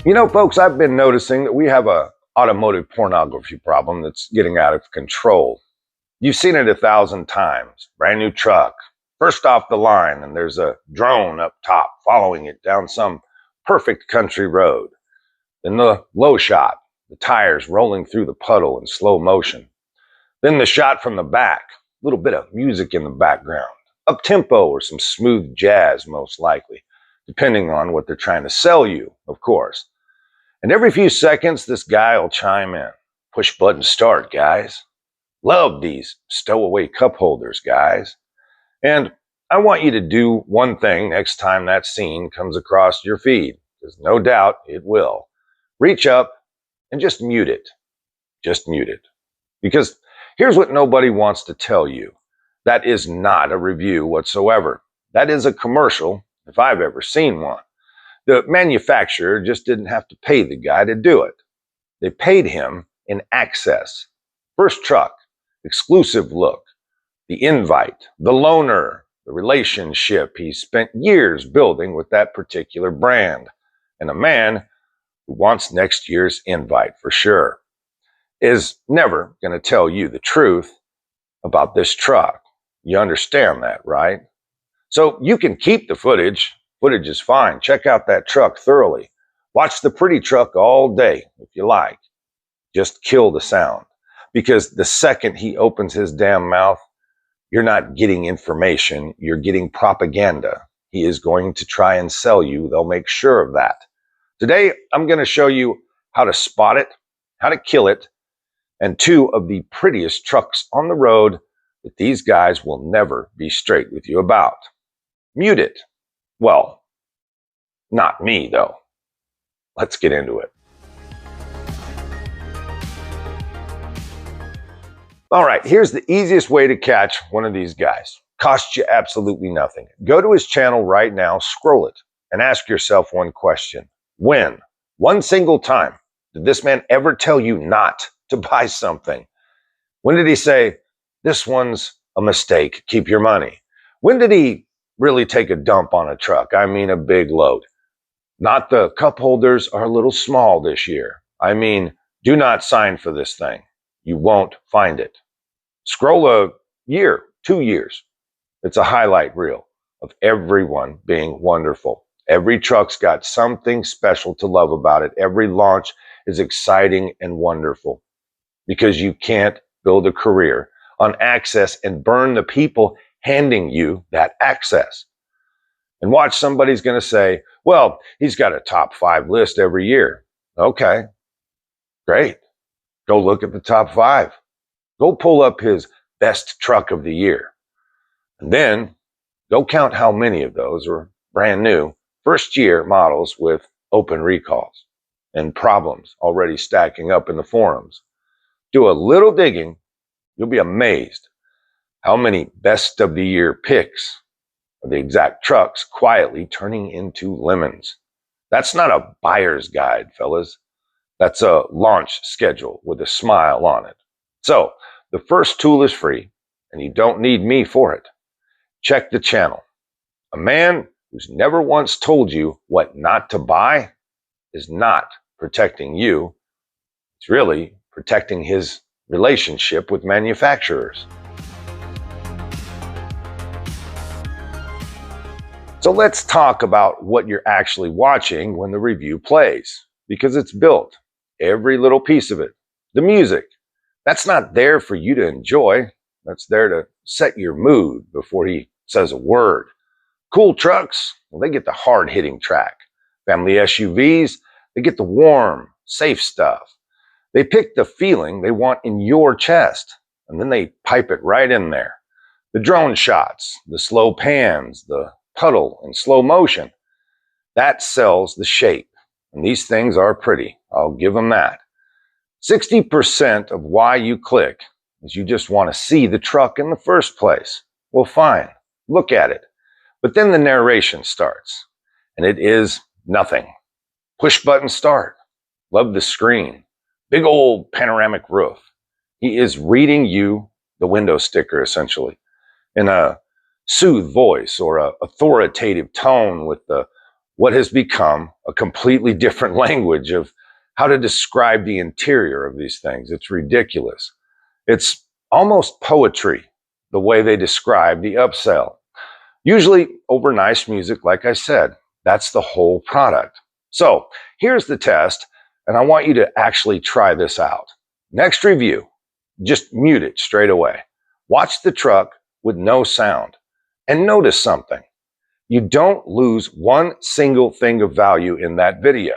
You know, folks, I've been noticing that we have a automotive pornography problem that's getting out of control. You've seen it 1,000 times. Brand new truck, first off the line, and there's a drone up top following it down some perfect country road. Then the low shot, the tires rolling through the puddle in slow motion. Then the shot from the back, a little bit of music in the background. Up-tempo or some smooth jazz, most likely, depending on what they're trying to sell you, of course. And every few seconds, this guy will chime in. Push button start, guys. Love these stowaway cup holders, guys. And I want you to do one thing next time that scene comes across your feed, because no doubt it will. Reach up and just mute it. Just mute it. Because here's what nobody wants to tell you. That is not a review whatsoever. That is a commercial, if I've ever seen one. The manufacturer just didn't have to pay the guy to do it. They paid him in access. First truck, exclusive look, the invite, the loaner, the relationship he spent years building with that particular brand, and a man who wants next year's invite for sure, is never going to tell you the truth about this truck. You understand that, right? So you can keep the footage. Footage is fine. Check out that truck thoroughly. Watch the pretty truck all day if you like. Just kill the sound. Because the second he opens his damn mouth, you're not getting information. You're getting propaganda. He is going to try and sell you. They'll make sure of that. Today, I'm going to show you how to spot it, how to kill it, and two of the prettiest trucks on the road that these guys will never be straight with you about. Mute it. Well, not me, though. Let's get into it. All right, here's the easiest way to catch one of these guys. Costs you absolutely nothing. Go to his channel right now, scroll it, and ask yourself one question. When, one single time, did this man ever tell you not to buy something? When did he say, this one's a mistake, keep your money? When did he really take a dump on a truck? I mean a big load. Not the cup holders are a little small this year. I mean, do not sign for this thing. You won't find it. Scroll a year, 2 years. It's a highlight reel of everyone being wonderful. Every truck's got something special to love about it. Every launch is exciting and wonderful because you can't build a career on access and burn the people handing you that access. And watch, somebody's going to say, well, he's got a top 5 list every year. Okay, great. Go look at the top 5. Go pull up his best truck of the year. And then go count how many of those are brand new, first year models with open recalls and problems already stacking up in the forums. Do a little digging. You'll be amazed how many best of the year picks of the exact trucks quietly turning into lemons. That's not a buyer's guide, fellas. That's a launch schedule with a smile on it. So the first tool is free, and you don't need me for it. Check the channel. A man who's never once told you what not to buy is not protecting you. It's really protecting his relationship with manufacturers. So let's talk about what you're actually watching when the review plays, because it's built, every little piece of it. The music, that's not there for you to enjoy. That's there to set your mood before he says a word. Cool trucks, well, they get the hard-hitting track. Family SUVs, they get the warm, safe stuff. They pick the feeling they want in your chest, and then they pipe it right in there. The drone shots, the slow pans, the puddle in slow motion, that sells the shape. And these things are pretty, I'll give them that. 60% of why you click is you just want to see the truck in the first place. Well, fine, look at it. But then the narration starts, and it is nothing. Push button start. Love the screen. Big old panoramic roof. He is reading you the window sticker, essentially, in a soothed voice or a authoritative tone with the what has become a completely different language of how to describe the interior of these things. It's ridiculous. It's almost poetry, the way they describe the upsell. Usually over nice music, like I said. That's the whole product. So here's the test, and I want you to actually try this out. Next review, just mute it straight away. Watch the truck with no sound, and notice something. You don't lose one single thing of value in that video.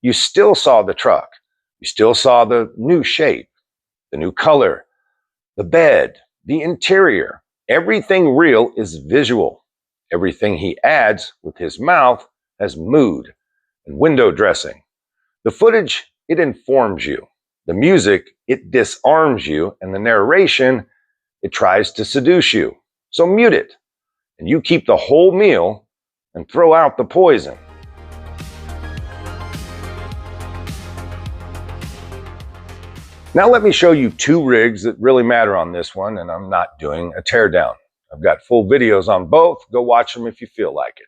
You still saw the truck. You still saw the new shape, the new color, the bed, the interior. Everything real is visual. Everything he adds with his mouth has mood and window dressing. The footage, it informs you. The music, it disarms you. And the narration, it tries to seduce you. So mute it, and you keep the whole meal and throw out the poison. Now let me show you two rigs that really matter on this one, and I'm not doing a teardown. I've got full videos on both. Go watch them if you feel like it.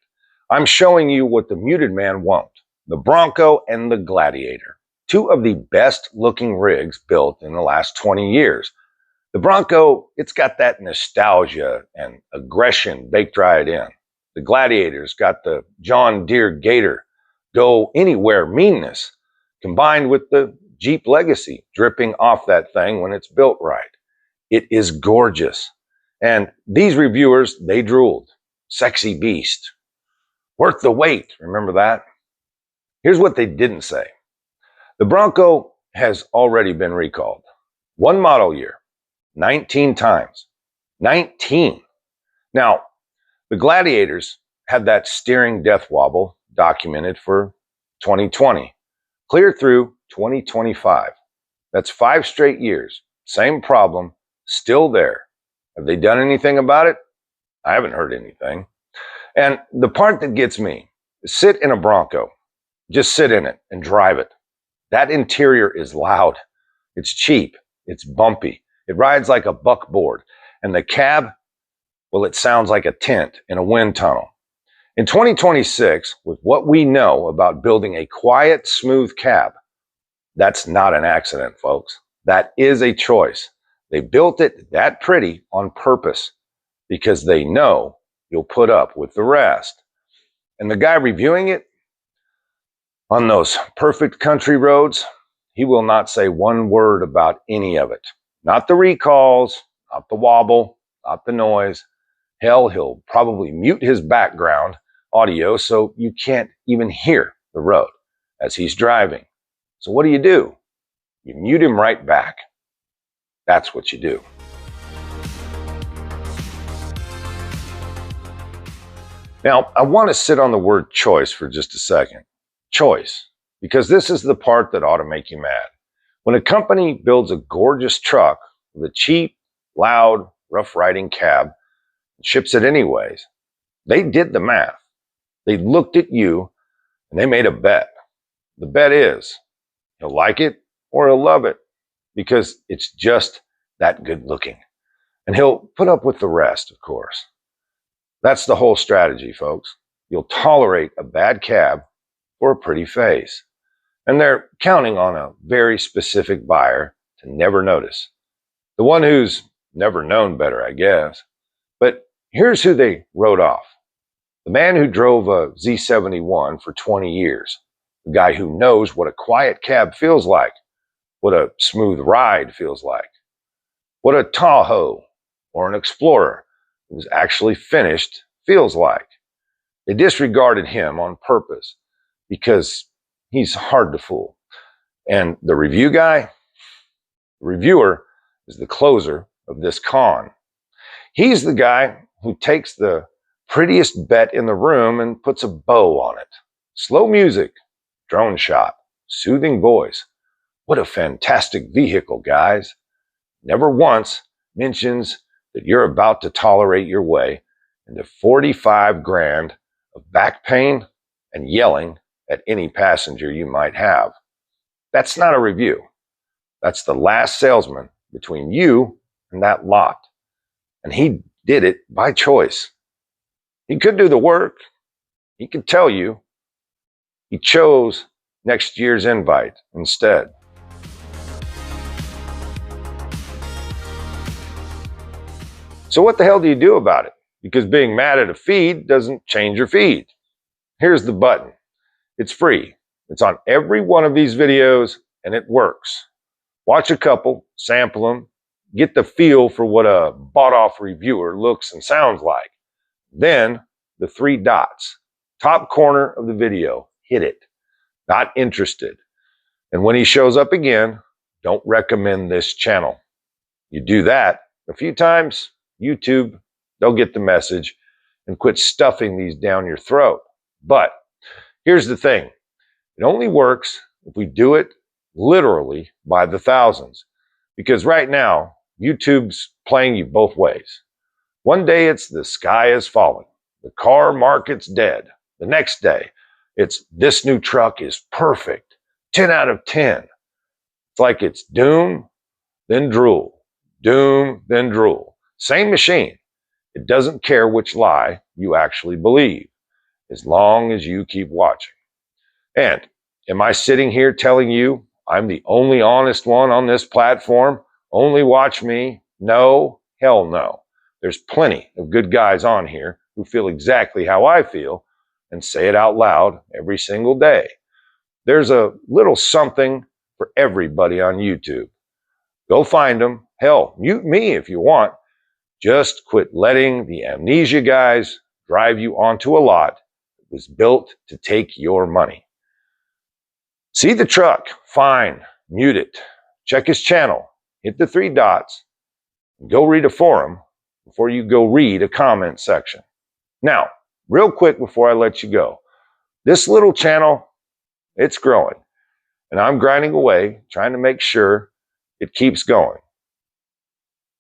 I'm showing you what the muted man won't. The Bronco and the Gladiator. Two of the best looking rigs built in the last 20 years. The Bronco, it's got that nostalgia and aggression baked right in. The Gladiator's got the John Deere Gator, go anywhere meanness, combined with the Jeep legacy dripping off that thing when it's built right. It is gorgeous. And these reviewers, they drooled. Sexy beast. Worth the wait, remember that? Here's what they didn't say. The Bronco has already been recalled. One model year, 19 times. 19. Now, the Gladiators had that steering death wobble documented for 2020, clear through 2025. That's 5 straight years. Same problem, still there. Have they done anything about it? I haven't heard anything. And the part that gets me is sit in a Bronco. Just sit in it and drive it. That interior is loud. It's cheap. It's bumpy. It rides like a buckboard. And the cab, well, it sounds like a tent in a wind tunnel. In 2026, with what we know about building a quiet, smooth cab, that's not an accident, folks. That is a choice. They built it that pretty on purpose because they know you'll put up with the rest. And the guy reviewing it on those perfect country roads, he will not say one word about any of it. Not the recalls, not the wobble, not the noise. Hell, he'll probably mute his background audio so you can't even hear the road as he's driving. So what do? You mute him right back. That's what you do. Now, I want to sit on the word choice for just a second. Choice, because this is the part that ought to make you mad. When a company builds a gorgeous truck with a cheap, loud, rough-riding cab and ships it anyways, they did the math. They looked at you and they made a bet. The bet is he'll like it or he'll love it because it's just that good looking. And he'll put up with the rest, of course. That's the whole strategy, folks. You'll tolerate a bad cab for a pretty face. And they're counting on a very specific buyer to never notice. The one who's never known better, I guess. But here's who they wrote off. The man who drove a Z71 for 20 years. The guy who knows what a quiet cab feels like. What a smooth ride feels like. What a Tahoe or an Explorer who's actually finished feels like. They disregarded him on purpose because he's hard to fool. And the review guy, the reviewer, is the closer of this con. He's the guy who takes the prettiest bet in the room and puts a bow on it. Slow music, drone shot, soothing voice. What a fantastic vehicle, guys. Never once mentions that you're about to tolerate your way into 45 grand of back pain and yelling at any passenger you might have. That's not a review. That's the last salesman between you and that lot. And he did it by choice. He could do the work. He could tell you He chose next year's invite instead. So what the hell do you do about it? Because being mad at a feed doesn't change your feed. Here's the button. It's free. It's on every one of these videos, and it works. Watch a couple, sample them, get the feel for what a bought-off reviewer looks and sounds like. Then, the 3 dots, top corner of the video, hit it. Not interested. And when he shows up again, don't recommend this channel. You do that a few times, YouTube, they'll get the message and quit stuffing these down your throat. But here's the thing. It only works if we do it literally by the thousands. Because right now, YouTube's playing you both ways. One day it's the sky is falling. The car market's dead. The next day, it's this new truck is perfect. 10 out of 10. It's like it's doom, then drool. Doom, then drool. Same machine. It doesn't care which lie you actually believe, as long as you keep watching. And am I sitting here telling you I'm the only honest one on this platform? Only watch me? No, hell no. There's plenty of good guys on here who feel exactly how I feel and say it out loud every single day. There's a little something for everybody on YouTube. Go find them. Hell, mute me if you want. Just quit letting the Amnesia guys drive you onto a lot that was built to take your money. See the truck? Fine. Mute it. Check his channel. Hit the 3 dots. And go read a forum before you go read a comment section. Now, real quick before I let you go. This little channel, it's growing. And I'm grinding away, trying to make sure it keeps going.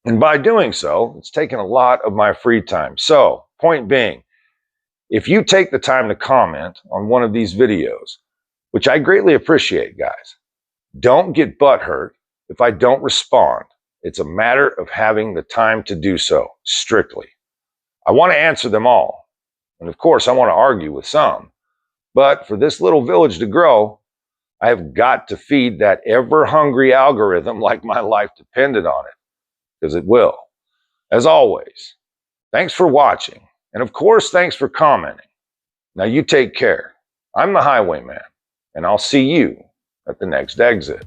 And by doing so, it's taken a lot of my free time. So, point being, if you take the time to comment on one of these videos, which I greatly appreciate, guys, don't get butthurt if I don't respond. It's a matter of having the time to do so, strictly. I want to answer them all. And of course, I want to argue with some. But for this little village to grow, I have got to feed that ever-hungry algorithm like my life depended on it. Because it will. As always, thanks for watching. And of course, thanks for commenting. Now you take care. I'm the Highwayman, and I'll see you at the next exit.